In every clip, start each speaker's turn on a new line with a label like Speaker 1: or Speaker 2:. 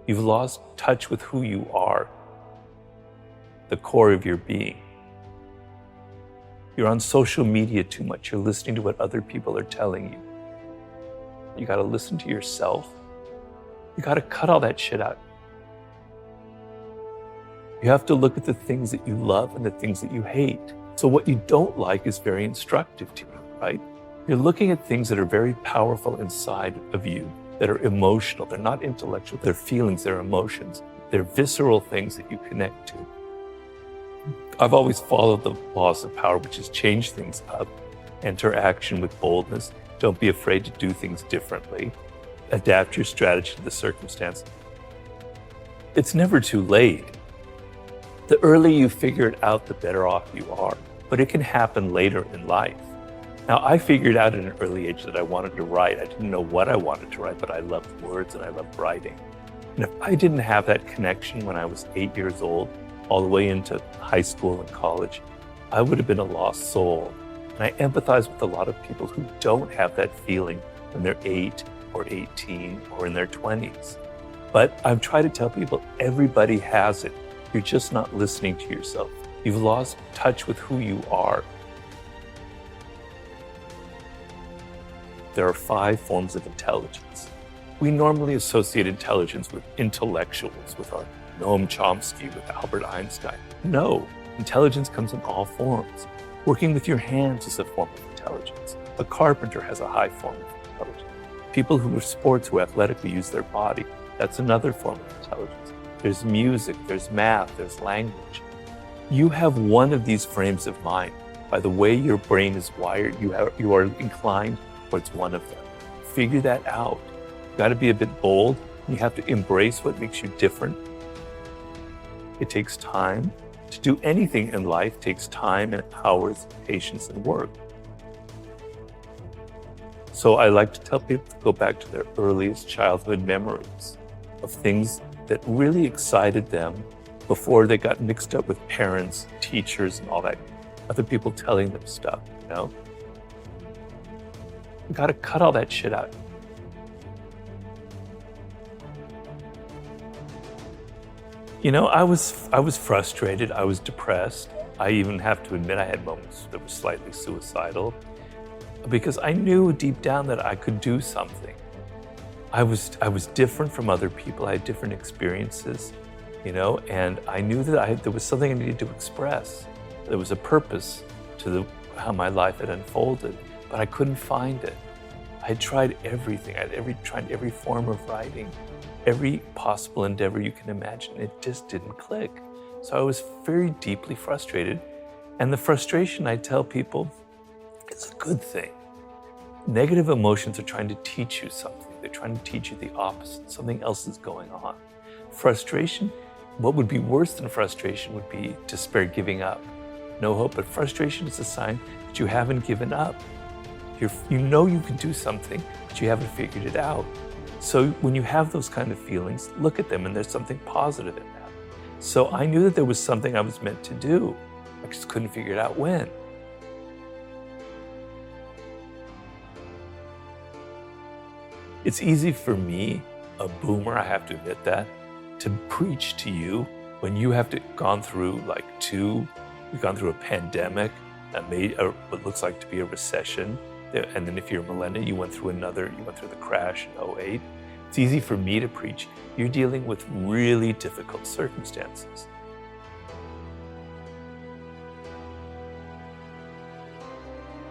Speaker 1: You've lost touch with who you are, the core of your being. You're on social media too much. You're listening to what other people are telling you. You got to listen to yourself. You got to cut all that shit out. You have to look at the things that you love and the things that you hate. So what you don't like is very instructive to you, right? You're looking at things that are very powerful inside of you, that are emotional. They're not intellectual. They're feelings, they're emotions. They're visceral things that you connect to. I've always followed the laws of power, which is change things up, enter action with boldness. Don't be afraid to do things differently. Adapt your strategy to the circumstance. It's never too late. The earlier you figure it out, the better off you are. But it can happen later in life. Now, I figured out at an early age that I wanted to write. I didn't know what I wanted to write, but I loved words and I loved writing. And if I didn't have that connection when I was 8 years old, all the way into high school and college, I would have been a lost soul. And I empathize with a lot of people who don't have that feeling when they're 8 or 18 or in their 20s. But I've tried to tell people everybody has it. You're just not listening to yourself. You've lost touch with who you are. There are 5 forms of intelligence. We normally associate intelligence with intellectuals, with our Noam Chomsky, with Albert Einstein. No, intelligence comes in all forms. Working with your hands is a form of intelligence. A carpenter has a high form of intelligence. People who are sports, who athletically use their body, that's another form of intelligence. There's music, there's math, there's language. You have one of these frames of mind. By the way your brain is wired, you are inclined towards one of them. Figure that out. You got to be a bit bold. You have to embrace what makes you different. It takes time. To do anything in life takes time and hours, patience, and work. So I like to tell people to go back to their earliest childhood memories of things that really excited them before they got mixed up with parents, teachers, and all that, other people telling them stuff, you know? You gotta cut all that shit out. You know, I was frustrated, I was depressed. I even have to admit I had moments that were slightly suicidal because I knew deep down that I could do something. I was different from other people. I had different experiences, you know, and I knew that there was something I needed to express. There was a purpose to how my life had unfolded, but I couldn't find it. I had tried everything. I had tried every form of writing, every possible endeavor you can imagine. It just didn't click. So I was very deeply frustrated. And the frustration, I tell people, is a good thing. Negative emotions are trying to teach you something. They're trying to teach you the opposite. Something else is going on. Frustration, what would be worse than frustration would be despair, giving up. No hope, but frustration is a sign that you haven't given up. You know you can do something, but you haven't figured it out. So when you have those kind of feelings, look at them and there's something positive in that. So I knew that there was something I was meant to do. I just couldn't figure it out when. It's easy for me, a boomer, I have to admit that, to preach to you when you have gone through you've gone through a pandemic that made what looks like to be a recession. And then if you're a millennial, you went through the crash in 08. It's easy for me to preach. You're dealing with really difficult circumstances.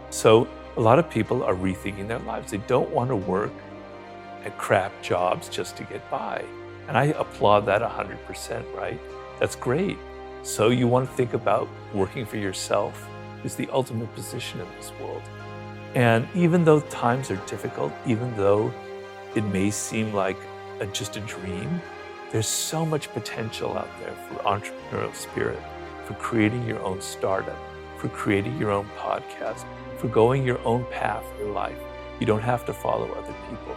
Speaker 1: So a lot of people are rethinking their lives. They don't want to work at crap jobs just to get by. And I applaud that 100%, right? That's great. So you want to think about working for yourself is the ultimate position in this world. And even though times are difficult, even though it may seem like just a dream, there's so much potential out there for entrepreneurial spirit, for creating your own startup, for creating your own podcast, for going your own path in life. You don't have to follow other people.